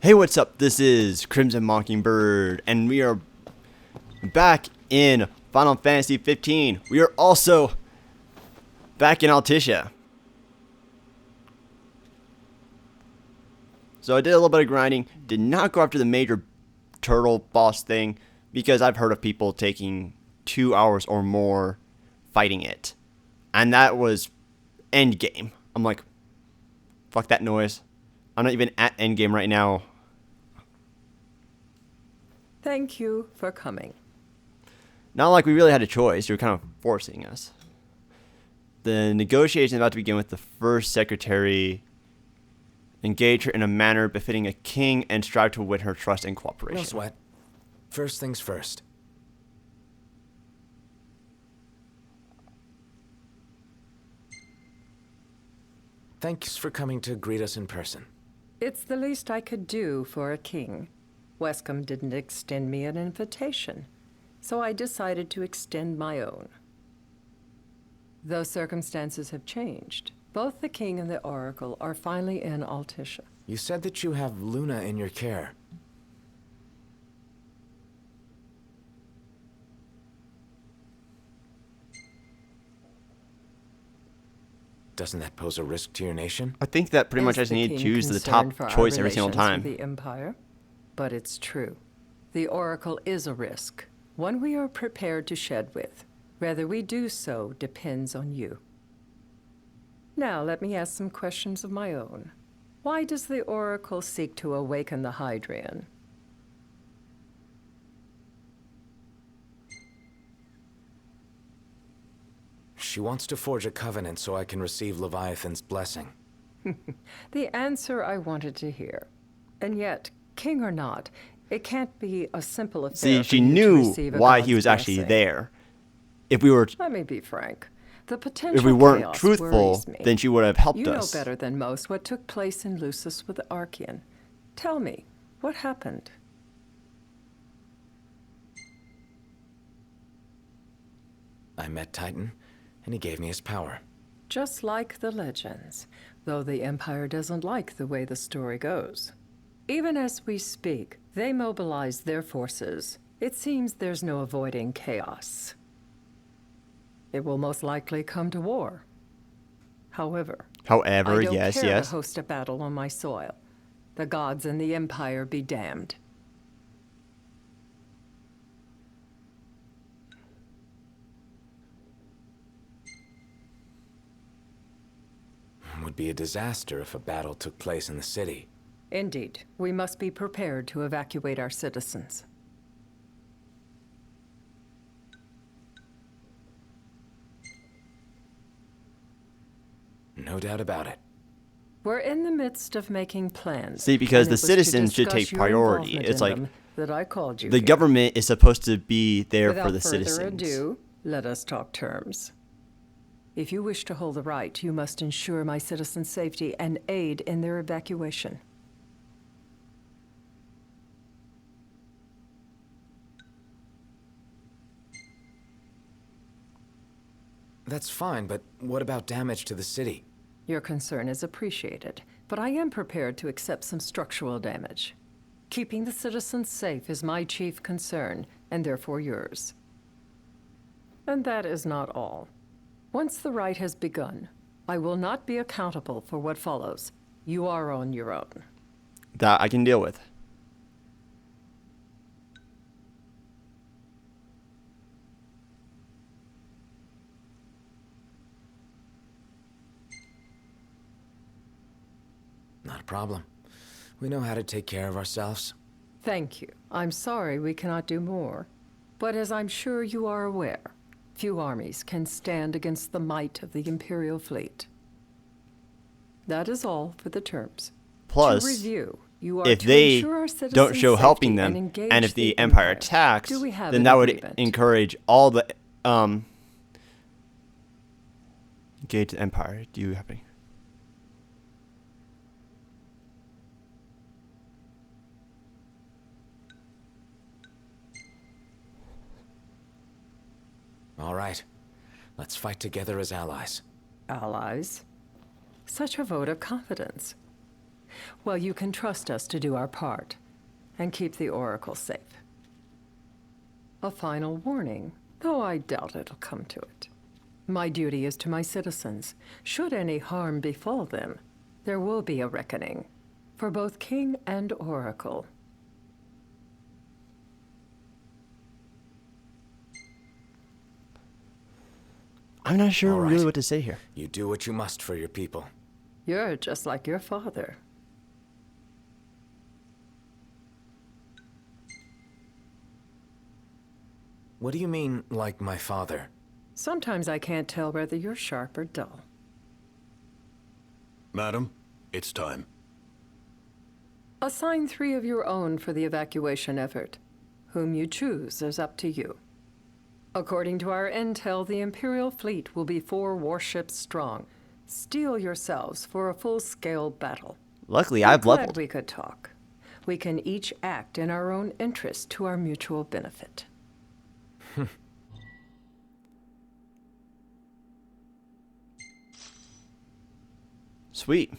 Hey, what's up? This is Crimson Mockingbird, and we are back in Final Fantasy 15. We are also back in Altissia. So I did a little bit of grinding, did not go after the major turtle boss thing, because I've heard of people taking 2 hours or more fighting it. And that was endgame. I'm like, fuck that noise. I'm not even at endgame right now. Thank you for coming. Not like we really had a choice. You were kind of forcing us. The negotiation is about to begin with the First Secretary. Engage her in a manner befitting a king and strive to win her trust and cooperation. No sweat. First things first. Thanks for coming to greet us in person. It's the least I could do for a king. Wescombe didn't extend me an invitation, so I decided to extend my own. Though circumstances have changed, both the king and the oracle are finally in Altissia. You said that you have Luna in your care. Doesn't that pose a risk to your nation? I think that pretty much I just need to choose the top choice every single time. The Empire? But it's true. The oracle is a risk, one we are prepared to shed with. Whether we do so depends on you. Now let me ask some questions of my own. Why does the oracle seek to awaken the Hydrian? She wants to forge a covenant so I can receive Leviathan's blessing. The answer I wanted to hear. And yet, king or not, it can't be a simple affair. See, she for you to knew receive a why god's he was actually blessing. there. If we were, Let me be frank. The potential if we weren't chaos truthful, worries me. then she would have helped You know us. better than most what took place in Lucis with the Archean. Tell me, what happened? I met Titan, and he gave me his power. Just like the legends, though the Empire doesn't like the way the story goes. Even as we speak, they mobilize their forces. It seems there's no avoiding chaos. It will most likely come to war. However, I don't Yes, care yes. to host a battle on my soil. The gods and the Empire be damned. Would be a disaster if a battle took place in the city. Indeed, we must be prepared to evacuate our citizens. No doubt about it. We're in the midst of making plans. See, because and the it was to citizens should discuss take your priority. involvement It's in like them that I called you the here. government is supposed to be there Without for the further citizens. ado, let us talk terms. If you wish to hold the right, you must ensure my citizens' safety and aid in their evacuation. That's fine, but what about damage to the city? Your concern is appreciated, but I am prepared to accept some structural damage. Keeping the citizens safe is my chief concern, and therefore yours. And that is not all. Once the rite has begun, I will not be accountable for what follows. You are on your own. That I can deal with. Not a problem. We know how to take care of ourselves. Thank you. I'm sorry we cannot do more. But as I'm sure you are aware, few armies can stand against the might of the Imperial fleet. That is all for the terms. Plus, to review, you are if to they ensure our don't citizens' show helping safety them, engage and if the Empire attacks, Do we have then an that would agreement? encourage all the engage the Empire. Do you have any? All right. Let's fight together as allies. Allies? Such a vote of confidence. Well, you can trust us to do our part and keep the Oracle safe. A final warning, though I doubt it'll come to it. My duty is to my citizens. Should any harm befall them, there will be a reckoning for both King and Oracle. I'm not sure All right. really what to say here. You do what you must for your people. You're just like your father. What do you mean, like my father? Sometimes I can't tell whether you're sharp or dull. Madam, it's time. Assign 3 of your own for the evacuation effort. Whom you choose is up to you. According to our intel, the Imperial fleet will be 4 warships strong. Steel yourselves for a full-scale battle. Luckily, I'm I've glad leveled. we could talk. We can each act in our own interest to our mutual benefit. Sweet.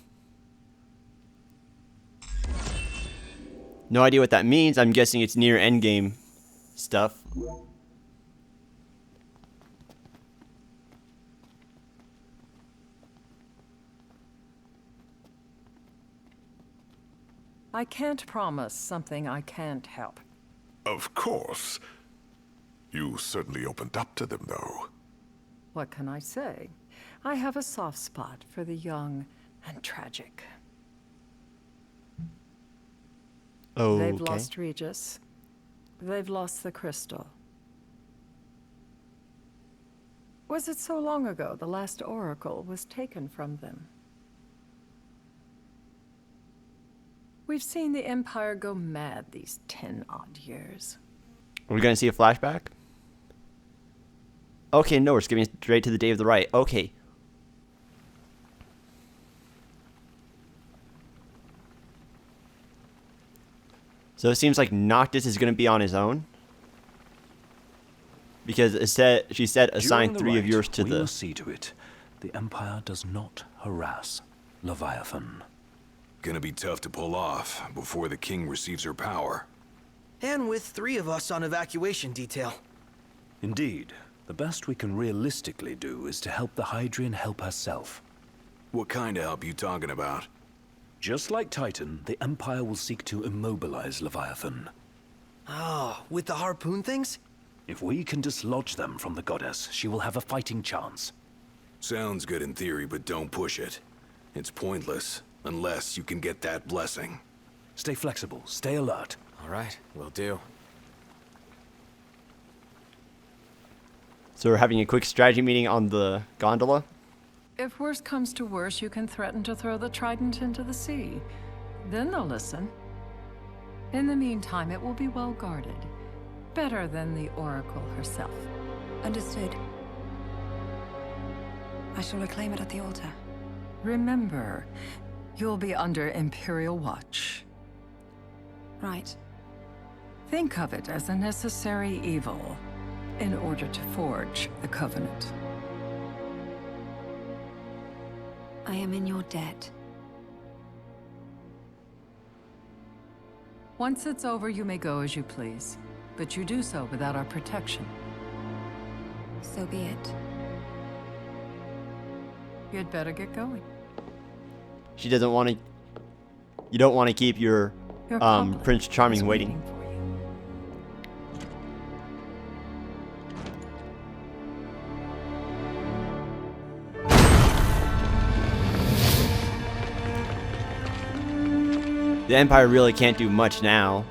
No idea what that means. I'm guessing it's near endgame stuff. I can't promise something I can't help. Of course. You certainly opened up to them, though. What can I say? I have a soft spot for the young and tragic. Okay. They've lost Regis. They've lost the crystal. Was it so long ago the last oracle was taken from them? We've seen the Empire go mad these 10-odd years. Are we going to see a flashback? Okay, no, we're skipping straight to the day of the riot. Okay. So it seems like Noctis is going to be on his own. Because she said assign During the 3 of rite, yours to we the... must see to it the Empire does not harass Leviathan. Gonna be tough to pull off before the king receives her power. And with 3 of us on evacuation detail. Indeed, the best we can realistically do is to help the Hydrian help herself. What kind of help you talking about? Just like Titan, the Empire will seek to immobilize Leviathan. Oh, with the harpoon things? If we can dislodge them from the goddess, she will have a fighting chance. Sounds good in theory, but don't push it. It's pointless, unless you can get that blessing. Stay flexible, stay alert. All right, will do. So we're having a quick strategy meeting on the gondola. If worse comes to worse, you can threaten to throw the trident into the sea. Then they'll listen. In the meantime, it will be well guarded. Better than the Oracle herself. Understood. I shall reclaim it at the altar. Remember, you'll be under Imperial watch. Right. Think of it as a necessary evil in order to forge the Covenant. I am in your debt. Once it's over, you may go as you please, but you do so without our protection. So be it. You'd better get going. She doesn't want to... You don't want to keep your Your public Prince Charming is waiting. for you. The Empire really can't do much now.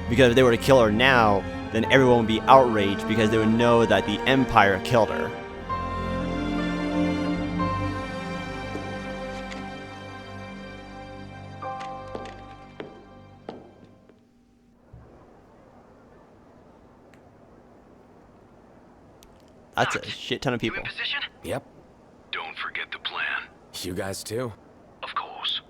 Because if they were to kill her now, then everyone would be outraged because they would know that the Empire killed her. That's a shit ton of people. You in position? Yep. Don't forget the plan. You guys too? Of course.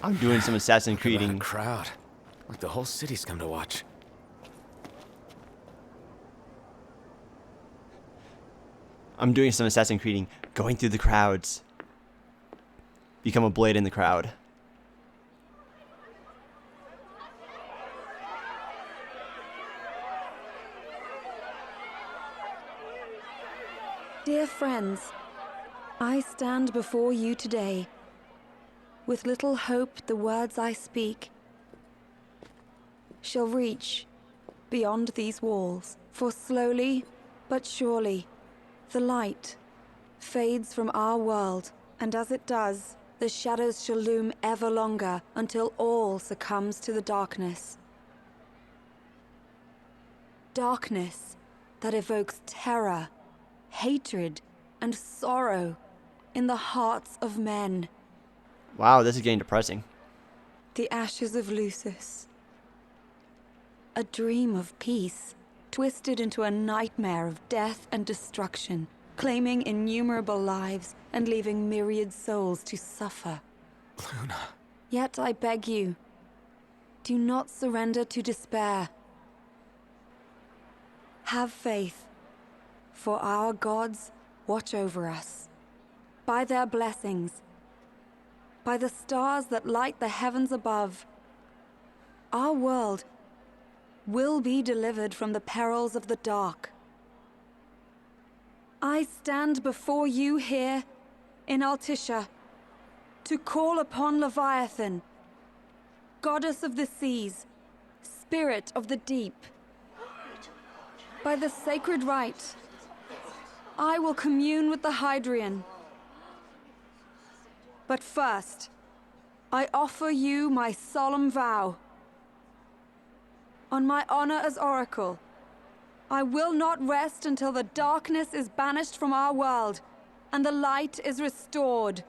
I'm doing some Assassin's Look at that Creeding. crowd. Like the whole city's come to watch. I'm doing some Assassin's Creeding, going through the crowds. Become a blade in the crowd. Dear friends, I stand before you today. With little hope the words I speak shall reach beyond these walls. For slowly but surely the light fades from our world, and as it does, the shadows shall loom ever longer until all succumbs to the darkness. Darkness that evokes terror, hatred, and sorrow in the hearts of men. Wow, this is getting depressing. The ashes of Lucis. A dream of peace, twisted into a nightmare of death and destruction, claiming innumerable lives and leaving myriad souls to suffer. Luna. Yet I beg you, do not surrender to despair. Have faith, for our gods watch over us. By their blessings, by the stars that light the heavens above, our world will be delivered from the perils of the dark. I stand before you here in Altissia to call upon Leviathan, goddess of the seas, spirit of the deep. By the sacred rite, I will commune with the Hydrian. But first, I offer you my solemn vow. On my honor as Oracle, I will not rest until the darkness is banished from our world and the light is restored.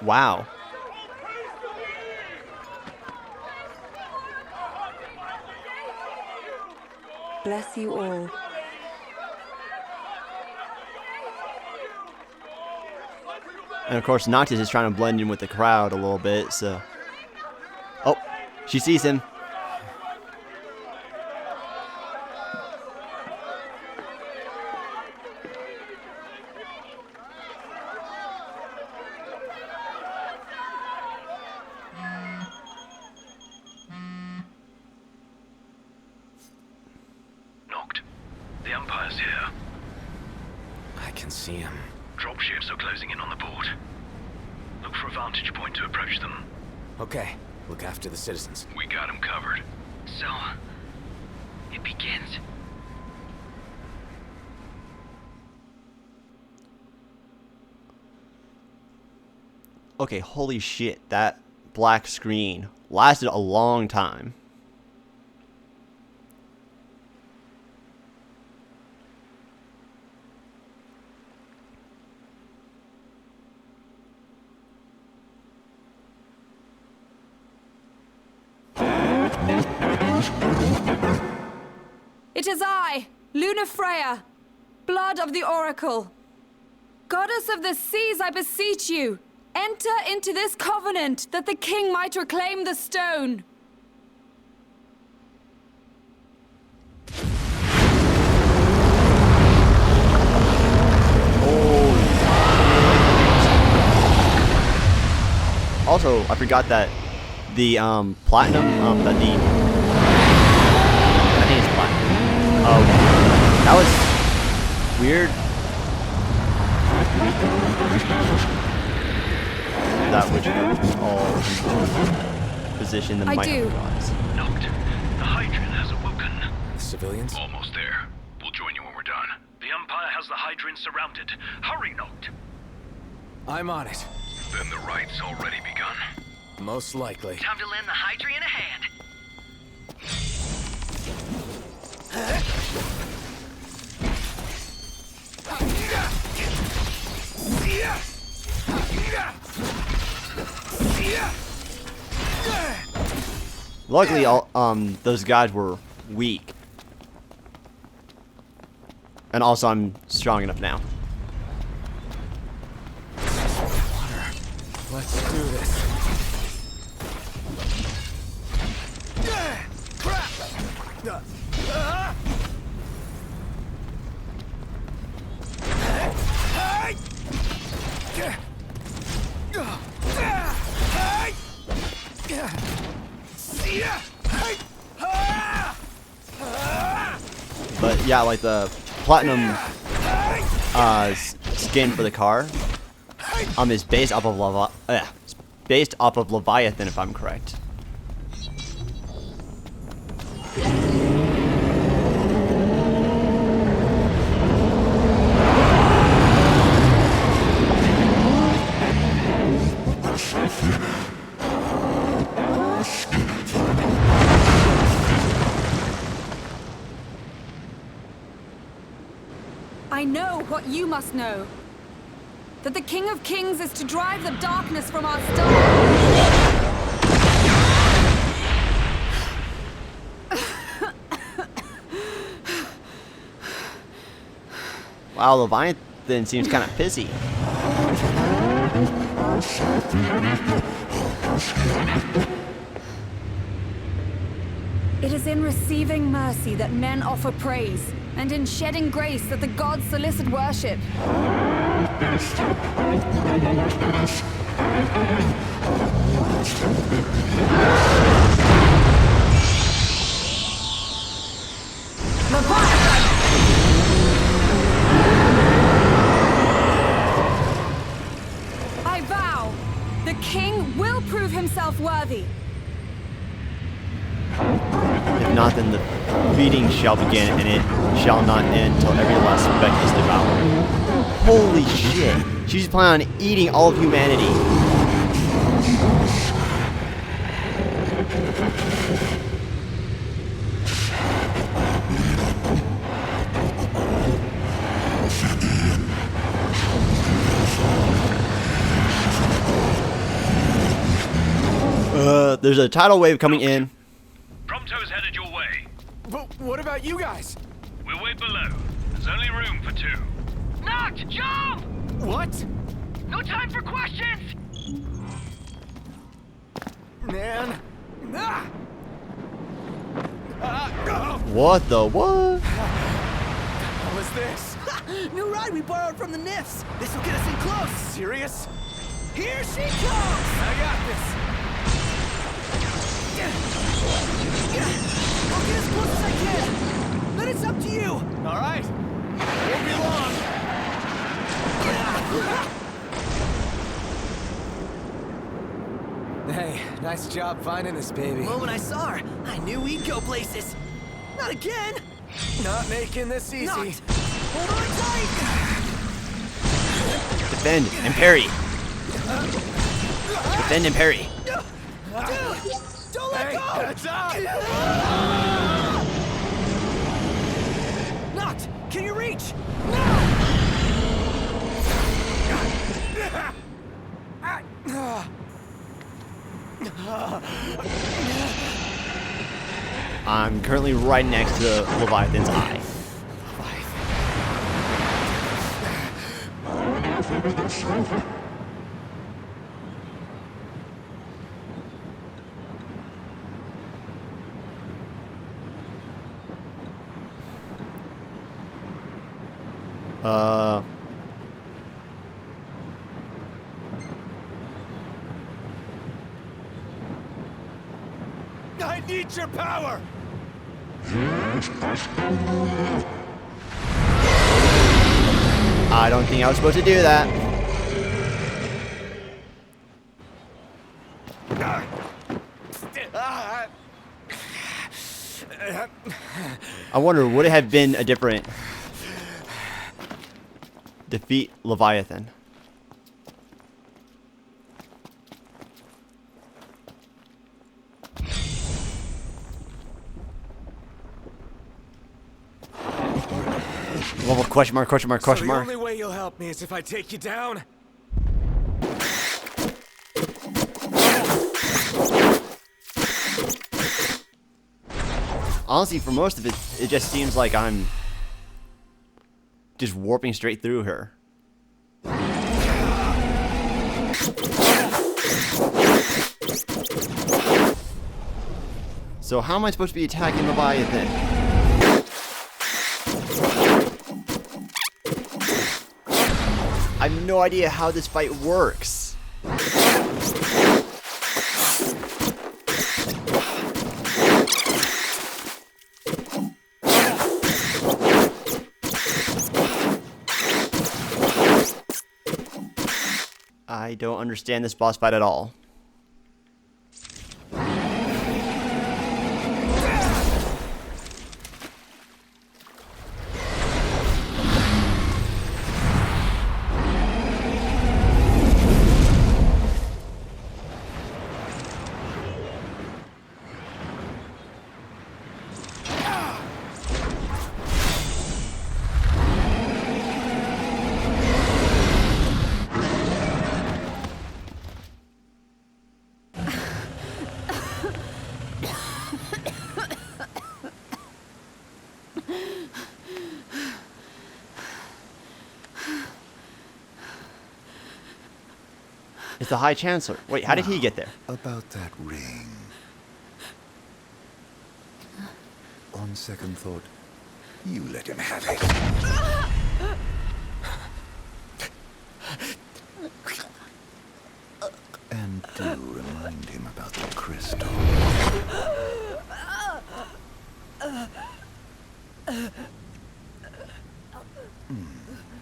Wow. Bless you all. And of course, Noctis is trying to blend in with the crowd a little bit, so... Oh, she sees him. Noct, the Empire's here. I can see him. Dropships are closing in on the port. Look for a vantage point to approach them. Okay, look after the citizens. We got them covered. So, it begins. Okay, holy shit, that black screen lasted a long time. It is I, Lunafreya, blood of the Oracle. Goddess of the seas, I beseech you, enter into this covenant that the king might reclaim the stone. Also, I forgot that the platinum, I think it's platinum. That was weird. That which all position the I might do. gods. Noct, the Hydrian has awoken. The civilians? Almost there. We'll join you when we're done. The Empire has the Hydrian surrounded. Hurry, Noct. I'm on it. Then the right's already begun. Most likely. Time to lend the Hydrian a hand. Luckily, all those guys were weak, and also I'm strong enough now. Let's do this. But yeah, like the platinum skin for the car is based off of Leviathan, if I'm correct. I know what you must know. That the King of Kings is to drive the darkness from our star. Wow, Leviathan seems kind of pissy. It is in receiving mercy that men offer praise, and in shedding grace that the gods solicit worship. Leviathan! I vow, the king will prove himself worthy. If not, then the beating shall begin, and it shall not end till every last speck is devoured. Holy shit! She's planning on eating all of humanity. There's a tidal wave coming in. Prompto's headed your way. But what about you guys? We'll wait below. There's only room for two. Noct, jump! What? No time for questions! Man. Ah! What the what? What was this? New ride we borrowed from the Nifs. This will get us in close. Serious? Here she comes! I got this. I'll get as close as I can. Then it's up to you. All right. Won't be long. Hey, nice job finding this baby. The moment I saw her, I knew we'd go places. Not again. Not making this easy. Noct, hold on tight. Defend and parry. Defend and parry. Dude, don't let go. Heads up! Noct, can you reach? I'm currently right next to Leviathan's eye. I need your power! I don't think I was supposed to do that. I wonder, would it have been a different defeat Leviathan? Level question mark, question mark, question So the mark. only way you'll help me is if I take you down? Honestly, for most of it, it just seems like I'm just warping straight through her. So how am I supposed to be attacking Leviathan? I have no idea how this fight works. I don't understand this boss fight at all. It's the High Chancellor. Wait, how did he get there? About that ring. On second thought, you let him have it. And do remind him about the crystal.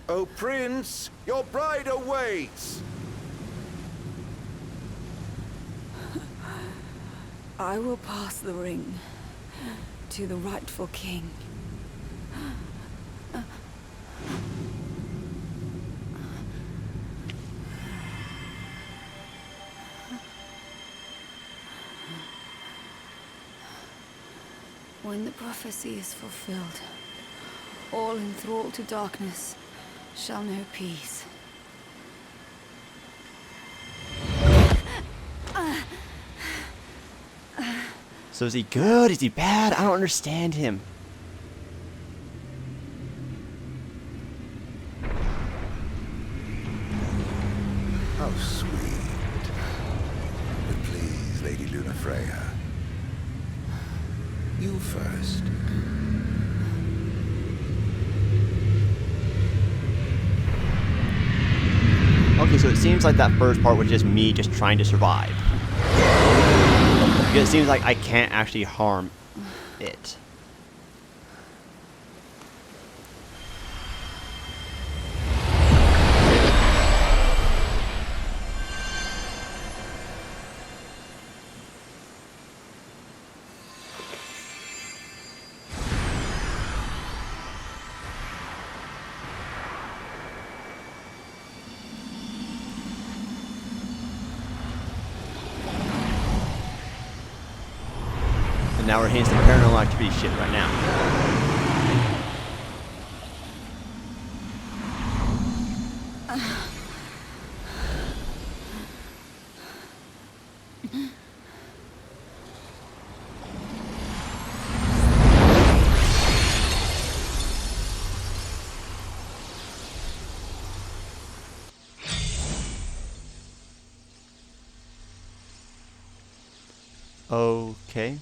Oh, Prince, your bride awaits! I will pass the ring to the rightful king. When the prophecy is fulfilled, all enthralled to darkness shall know peace. So is he good? Is he bad? I don't understand him. How sweet. But please, Lady Lunafreya. You first. Okay, so it seems like that first part was just me just trying to survive. Because it seems like I can't actually harm it. And now we're hitting some paranormal activity shit right now. Okay.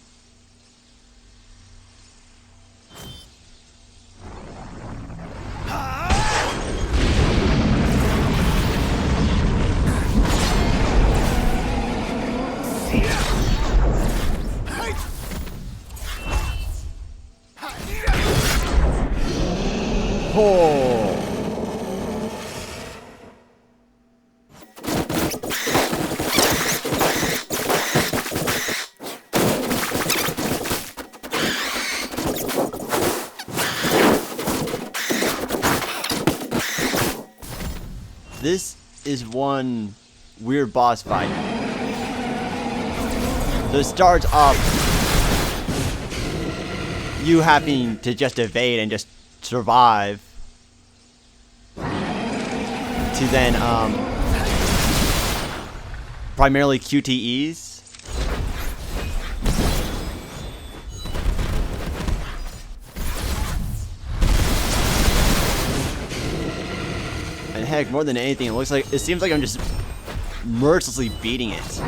Oh. This is one weird boss fight. So it starts off you having to just evade and just survive, to then primarily QTEs. And heck, more than anything, it seems like I'm just mercilessly beating it.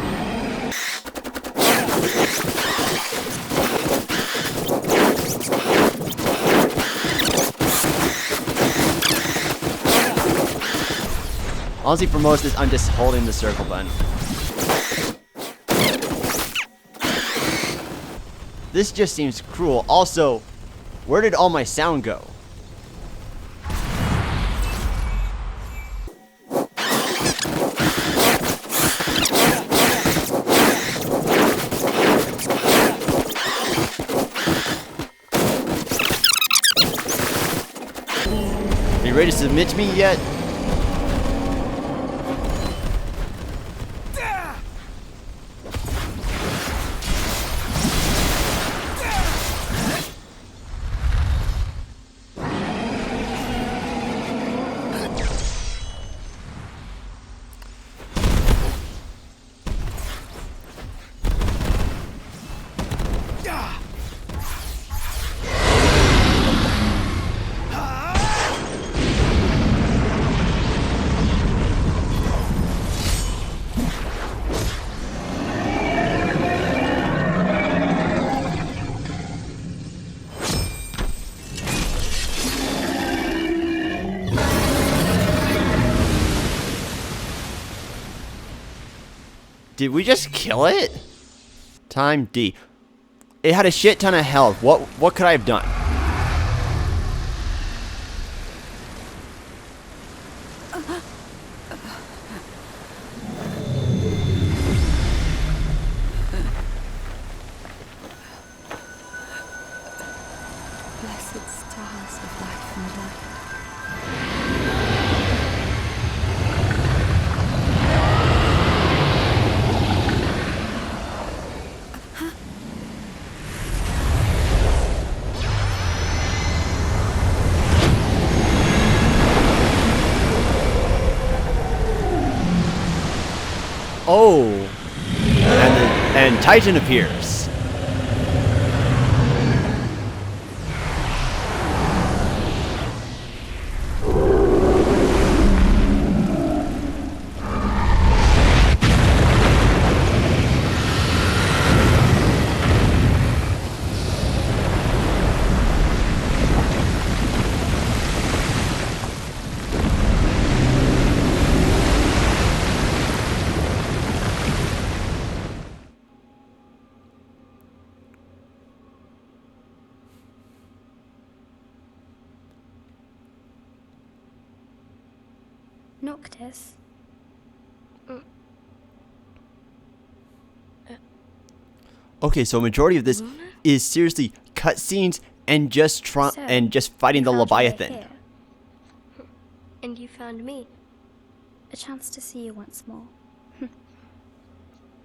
Honestly, for most of this, I'm just holding the circle button. This just seems cruel. Also, where did all my sound go? Are you ready to submit to me yet? Did we just kill it? Time D. It had a shit ton of health. What could I have done? Blessed stars of life and light. Oh, and Titan appears. Noctis? Okay, so majority of this is seriously cutscenes and just fighting the Leviathan. And you found me. A chance to see you once more.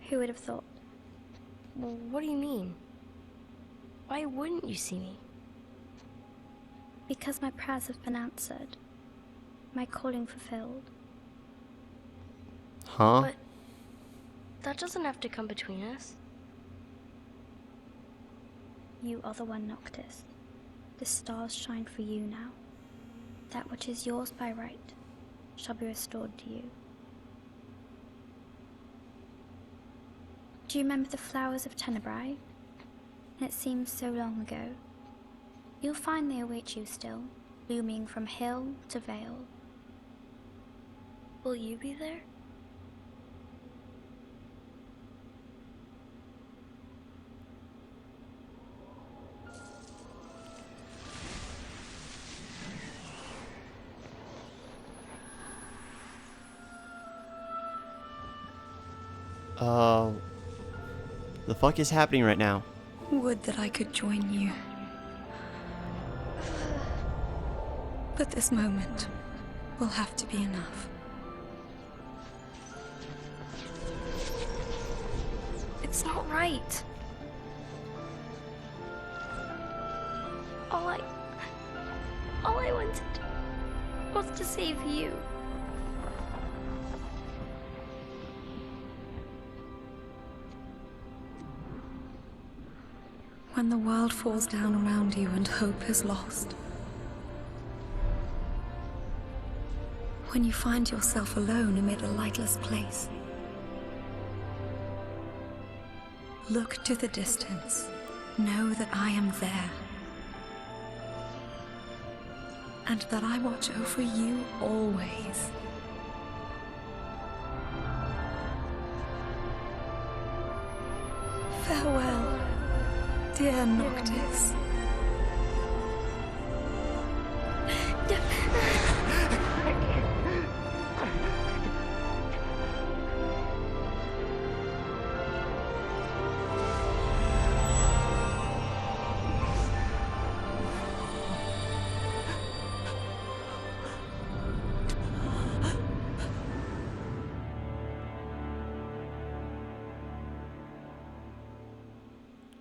Who would have thought? Well, what do you mean? Why wouldn't you see me? Because my prayers have been answered. My calling fulfilled. Huh? But that doesn't have to come between us. You are the one, Noctis. The stars shine for you now. That which is yours by right shall be restored to you. Do you remember the flowers of Tenebrae? It seems so long ago. You'll find they await you still, blooming from hill to vale. Will you be there? The fuck is happening right now? Would that I could join you. But this moment will have to be enough. It's not right. All I wanted was to save you. When the world falls down around you and hope is lost. When you find yourself alone amid a lightless place. Look to the distance. Know that I am there. And that I watch over you always. Farewell, dear Noctis.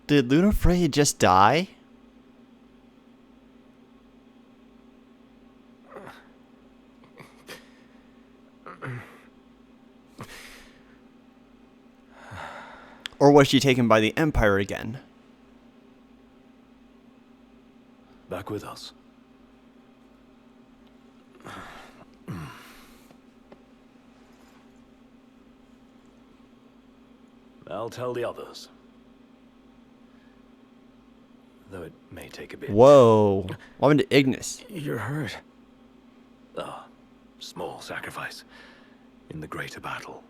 Did Lunafreya just die? Or was she taken by the Empire again? Back with us. I'll tell the others. Though it may take a bit. Whoa. What happened to Ignis? You're hurt. Ah, small sacrifice in the greater battle.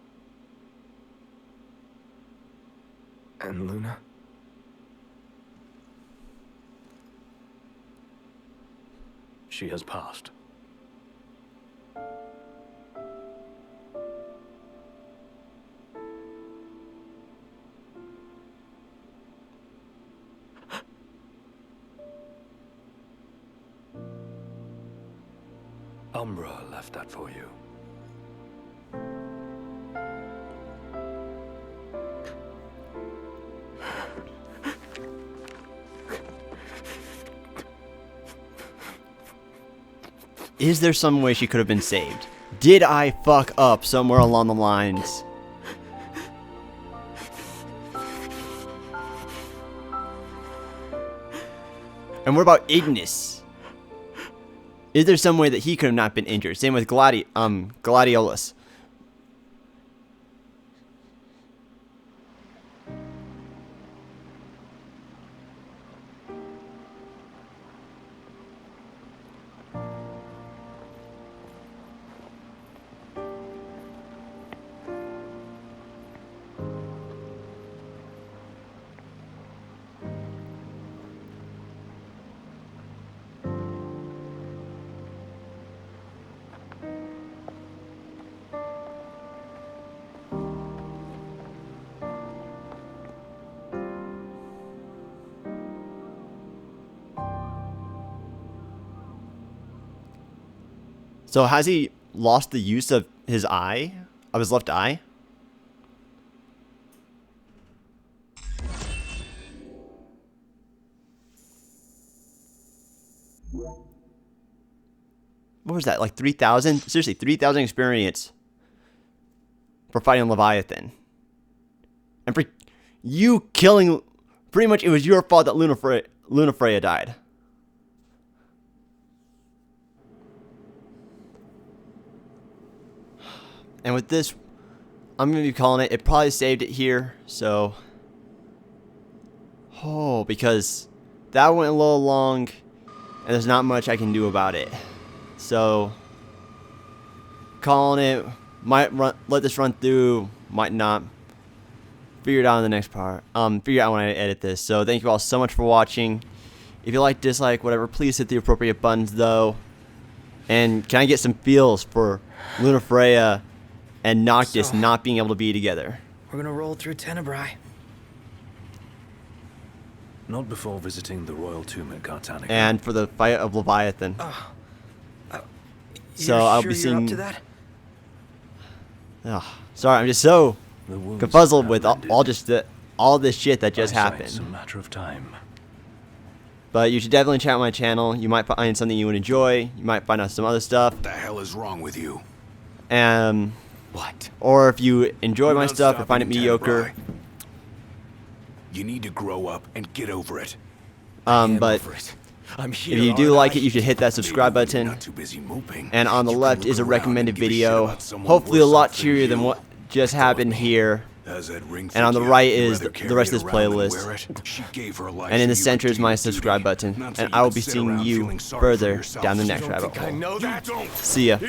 And Luna? She has passed. Umbra left that for you. Is there some way she could have been saved? Did I fuck up somewhere along the lines? And what about Ignis? Is there some way that he could have not been injured? Same with Gladiolus. So has he lost the use of his eye? Of his left eye? What was that? Like 3,000? Seriously, 3,000 experience for fighting Leviathan. And for you killing... Pretty much it was your fault that Lunafreya died. And with this, I'm going to be calling it. It probably saved it here, so... Oh, because that went a little long, and there's not much I can do about it. So, calling it. Might let this run through, might not. Figure it out in the next part. Figure it out when I edit this. So, thank you all so much for watching. If you like, dislike, whatever, please hit the appropriate buttons, though. And can I get some feels for Lunafreya and Noctis not being able to be together? We're gonna roll through Tenebrae. Not before visiting the royal tomb at Cartanica. And for the fight of Leviathan. So You're I'll sure be you're seeing. up to that? Sorry, I'm just so confuzzled with all this shit that just happened. It's a matter of time. But you should definitely check out my channel. You might find something you would enjoy. You might find out some other stuff. What the hell is wrong with you? What? Or if you enjoy my stuff or find it mediocre. You need to grow up and get over it. But I'm if here, you do aren't like I? it, you should hit that subscribe button. Not too busy moping. And on the You left can is a look around recommended and give a shit video. about someone Hopefully a worse lot off than cheerier than you. what just happened here. Has that ring And on the for right you? You'd is rather the carry rest it of this around than playlist. wear it? She gave her life And in so the you center could is do my your subscribe duty. button. Not so And you I will could be sit seeing around you feeling sorry for further yourself. down the You next don't rabbit think I hole. know that? See ya.